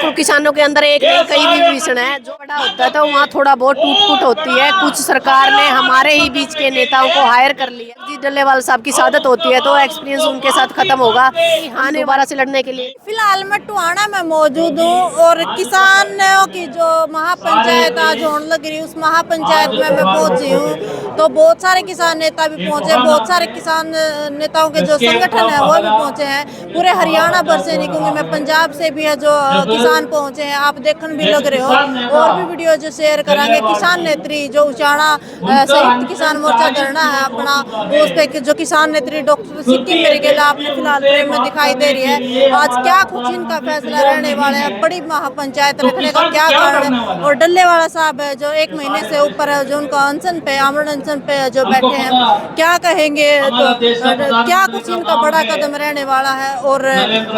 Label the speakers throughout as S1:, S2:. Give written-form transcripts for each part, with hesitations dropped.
S1: बिल्कुल किसानों के अंदर एक नहीं कई विभीषण है। जो बड़ा होता है तो वहाँ थोड़ा बहुत टूट फूट होती है। कुछ सरकार ने हमारे ही बीच के नेताओं को हायर कर लिया। जी डल्लेवाल साहब की शहादत होती है तो एक्सपीरियंस उनके साथ खत्म होगा हाँ दोबारा से लड़ने के लिए।
S2: फिलहाल मैं टोहाना में मौजूद हूँ और किसानों की जो महापंचायत आज होने लग रही है उस महापंचायत में मैं पहुंची हूँ। तो बहुत सारे किसान नेता भी पहुंचे, बहुत सारे किसान नेताओं के जो संगठन है वो भी पहुंचे हैं। पूरे हरियाणा भर से नहीं कहूँगी मैं, पंजाब से भी है जो किसान पहुंचे हैं। आप देखने भी लग रहे हो और भी वीडियो जो शेयर करांगे। किसान नेत्री जो उचाणा संयुक्त किसान मोर्चा धरना है अपना, उस पे जो किसान नेत्री डॉक्टर सिक्की मेरे गेला आपने फिलहाल फ्रेम में दिखाई दे रही है। आज क्या कुछ इनका फैसला रहने वाला है, बड़ी महापंचायत रखने का क्या कारण है। और डल्लेवाला साहब है जो 1 महीने से ऊपर है, जो उनका अनशन पे आमरण अनशन पे जो बैठे हैं, क्या कहेंगे तो क्या कुछ इनका बड़ा कदम रहने वाला है। और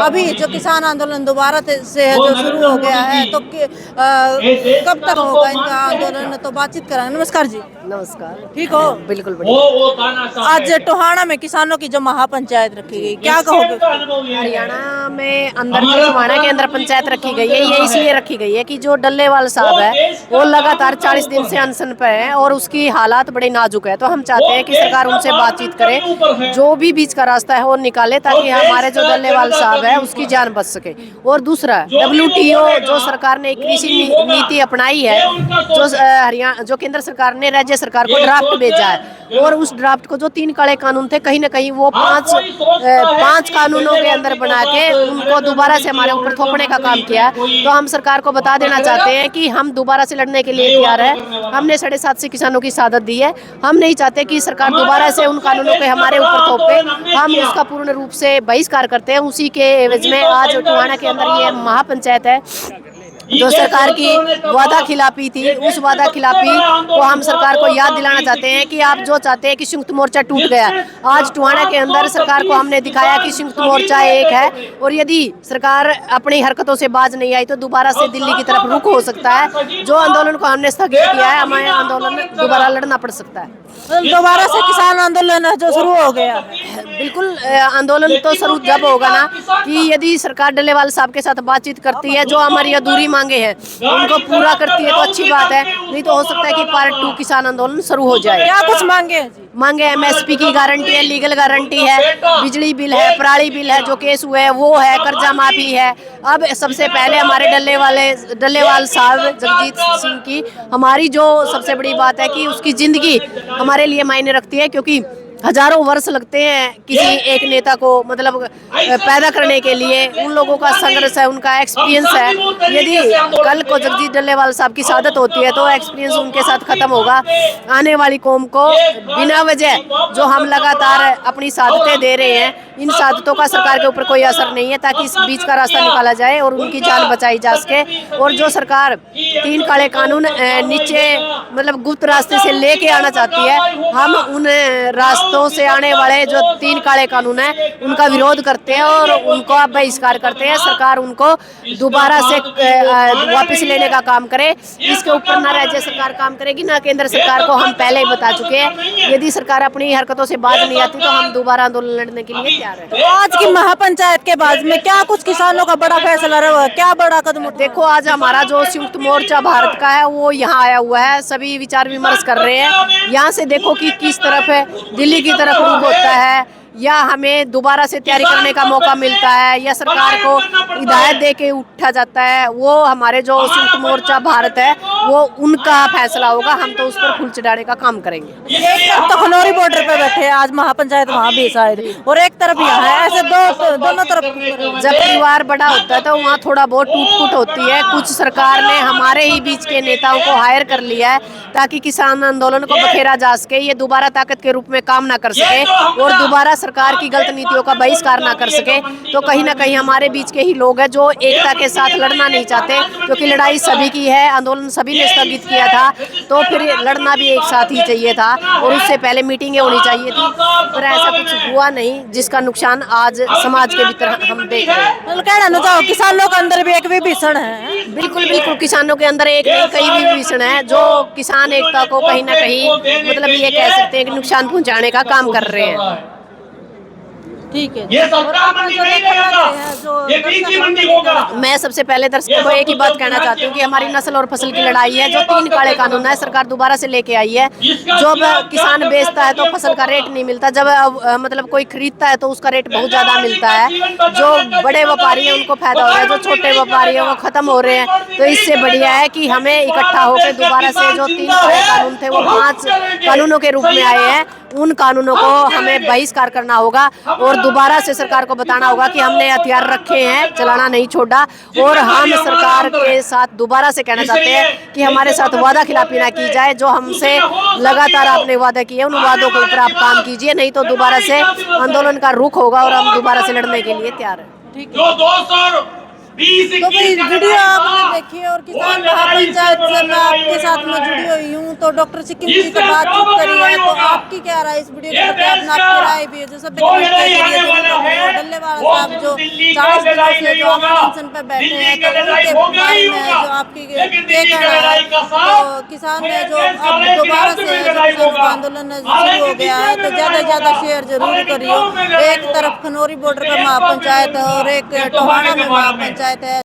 S2: अभी जो किसान आंदोलन दोबारा से है जो शुरू हो गया है तो कब तक होगा इनका आंदोलन, तो बातचीत कराएंगे। नमस्कार जी।
S1: नमस्कार।
S2: ठीक हो?
S1: बिल्कुल बढ़िया।
S2: आज टोहाना में किसानों की जो महापंचायत रखी गई, क्या कहोगे?
S1: हरियाणा में अंदर जो टोहाना के अंदर पंचायत रखी गई है ये इसलिए रखी गई है कि जो डल्लेवाल साहब है वो लगातार 40 दिन से अनशन पे है और उसकी हालात बड़े नाजुक है। तो हम चाहते हैं कि सरकार उनसे बातचीत करे, जो भी बीच का रास्ता है वो निकाले ताकि हमारे जो डल्लेवाल साहब है उसकी जान बच सके। और दूसरा WTO जो सरकार ने कृषि नीति अपनाई है, जो हरियाणा जो केंद्र सरकार ने राज्य सरकार को ड्राफ्ट भेजा है और उस ड्राफ्ट को जो 3 काले कानून थे कहीं ना कहीं वो 5 कानूनों के अंदर बना के उनको दोबारा से हमारे ऊपर थोपने का काम किया। तो हम सरकार को बता देना चाहते हैं कि हम दोबारा से लड़ने के लिए तैयार है। हमने 750 किसानों की शहादत दी है। हम नहीं चाहते कि सरकार दोबारा से उन कानूनों के हमारे ऊपर थोपे। हम उसका पूर्ण रूप से बहिष्कार करते हैं। उसी के एवज में आज टोहाना के अंदर ये महापंचायत है। जो सरकार की वादा खिलाफी थी उस वादा खिलाफी को हम सरकार को याद दिलाना चाहते हैं कि आप जो चाहते हैं कि संयुक्त मोर्चा टूट गया। आज टोहाना के अंदर सरकार को हमने दिखाया कि संयुक्त मोर्चा एक है और यदि सरकार अपनी हरकतों से बाज नहीं आई तो दोबारा से दिल्ली की तरफ रुख हो सकता है। जो आंदोलन को हमने स्थगित किया है हमें आंदोलन दोबारा लड़ना पड़ सकता है।
S2: दोबारा से किसान आंदोलन है जो शुरू हो गया है।
S1: बिल्कुल आंदोलन तो शुरू जब होगा ना कि यदि सरकार डल्लेवाल साहब के साथ बातचीत करती है, जो हमारी अधूरी मांगे हैं उनको पूरा करती है तो अच्छी बात है। नहीं तो हो सकता है कि पार्ट 2 किसान आंदोलन शुरू हो जाए।
S2: क्या कुछ मांगे हैं?
S1: मांगे MSP की गारंटी है, लीगल गारंटी है, बिजली बिल है, पराली बिल है जो केस हुए है वो है, कर्जा माफी है। अब सबसे पहले हमारे डल्लेवाल साहब जगजीत सिंह की हमारी जो सबसे बड़ी बात है कि उसकी जिंदगी हमारे लिए मायने रखती है, क्योंकि हजारों वर्ष लगते हैं किसी एक नेता को मतलब पैदा करने के लिए। उन लोगों का संघर्ष है, उनका एक्सपीरियंस है। यदि कल को जगजीत डल्लेवाल साहब की शहादत होती है तो एक्सपीरियंस उनके साथ खत्म होगा। आने वाली कौम को बिना वजह जो हम लगातार अपनी शहादतें दे रहे हैं, इन शहादतों का सरकार के ऊपर कोई असर नहीं है, ताकि इस बीच का रास्ता निकाला जाए और उनकी जान बचाई जा सके। और जो सरकार 3 काले कानून नीचे मतलब गुप्त रास्ते से लेके आना चाहती है, हम उन रास्तों से आने वाले जो 3 काले कानून है उनका विरोध करते हैं और उनको बहिष्कार करते हैं। सरकार उनको दोबारा से वापस लेने का काम करे। इसके ऊपर ना राज्य सरकार काम करेगी ना केंद्र सरकार को। हम पहले ही बता चुके हैं यदि सरकार अपनी हरकतों से बाज नहीं आती तो हम दोबारा आंदोलन लड़ने के लिए तैयार हैं।
S2: तो आज की महापंचायत के बाद में क्या कुछ किसानों का बड़ा फैसला रहा है, क्या बड़ा कदम?
S1: देखो आज हमारा जो संयुक्त मोर्चा भारत का है वो यहाँ आया हुआ है। सभी विचार विमर्श कर रहे हैं। यहाँ से देखो कि किस तरफ है, दिल्ली की तरफ रुख होता है या हमें दोबारा से तैयारी करने का मौका मिलता है या सरकार को हिदायत दे के उठा जाता है। वो हमारे जो संयुक्त मोर्चा भारत है वो उनका फैसला होगा। हम तो उस पर फूल चढ़ाने का काम करेंगे।
S2: एक तरफ तो खनौरी बॉर्डर पे बैठे हैं, आज महापंचायत वहाँ भी शायद, और एक तरफ यहाँ है, ऐसे दोनों तरफ।
S1: जब परिवार बड़ा होता है तो वहाँ थोड़ा बहुत टूट फूट होती है। कुछ सरकार ने हमारे ही बीच के नेताओं को हायर कर लिया है ताकि किसान आंदोलन को बखेरा जा सके, ये दोबारा ताकत के रूप में काम ना कर सके और दोबारा सरकार की गलत नीतियों का बहिष्कार ना कर सके। तो कहीं ना कहीं हमारे बीच के ही लोग हैं जो एकता के साथ लड़ना नहीं चाहते, क्योंकि लड़ाई सभी की है, आंदोलन सभी ने स्थगित किया था, तो फिर लड़ना भी एक साथ ही चाहिए था और उससे पहले मीटिंगें होनी चाहिए थी। पर ऐसा कुछ हुआ नहीं जिसका नुकसान आज समाज के भीतर हम देख रहे हैं।
S2: कहना चाहो किसानों के अंदर भी एक विभीषण है।
S1: बिल्कुल बिल्कुल किसानों के अंदर एक नहीं कई विभीषण है जो किसान एकता को कहीं ना कहीं मतलब ये कह सकते हैं कि नुकसान पहुंचाने का काम कर रहे हैं।
S2: ठीक है।
S3: ये सप्ताह मंडी नहीं रहेगा, ये बीसी मंडी होगा।
S1: मैं सबसे पहले दर्शकों को एक ही बात कहना चाहती हूँ कि हमारी नस्ल और फसल की लड़ाई है। जो 3 काले कानून है सरकार दोबारा से लेके आई है। जब किसान बेचता है तो फसल का रेट नहीं मिलता, जब मतलब कोई खरीदता है तो उसका रेट बहुत ज्यादा मिलता है। जो बड़े व्यापारी हैं उनको फायदा हो रहा है, जो छोटे व्यापारी हैं वो खत्म हो रहे हैं। तो इससे बढ़िया है कि हमें इकट्ठा होकर दोबारा से जो 3 काले कानून थे वो 5 कानूनों के रूप में आए हैं, उन कानूनों को हमें बहिष्कार करना होगा और दोबारा से सरकार को बताना होगा कि हमने हथियार रखे हैं, चलाना नहीं छोड़ा। और हम सरकार के साथ दोबारा से कहना चाहते हैं कि हमारे साथ वादा खिलाफी ना की जाए। जो हमसे लगातार आपने वादा किए उन वादों के ऊपर आप काम कीजिए, नहीं तो दोबारा से आंदोलन का रुख होगा और हम दोबारा से लड़ने के लिए तैयार हैं।
S3: जो 220
S2: तो भाई वीडियो आपने देखी और किसान महापंचायत से मैं आपके साथ में जुड़ी हुई हूँ। तो डॉक्टर सिक्किम जी से बातचीत करी है, तो आपकी क्या राय इस वीडियो के प्रति? अपना आपकी राय भी है जो सब डल्लेवाला साहब जो 40 दिनों से जो अनशन पे बैठे हैं, तो उनके बारे में जो आपकी क्या कहना है? तो किसान ने जो अब दोबारा से किसान का आंदोलन शुरू हो गया है, तो ज्यादा से ज्यादा शेयर जरूर करियो। एक तरफ खनौरी बॉर्डर पर महापंचायत है और एक टोहाना में महापंचायत है।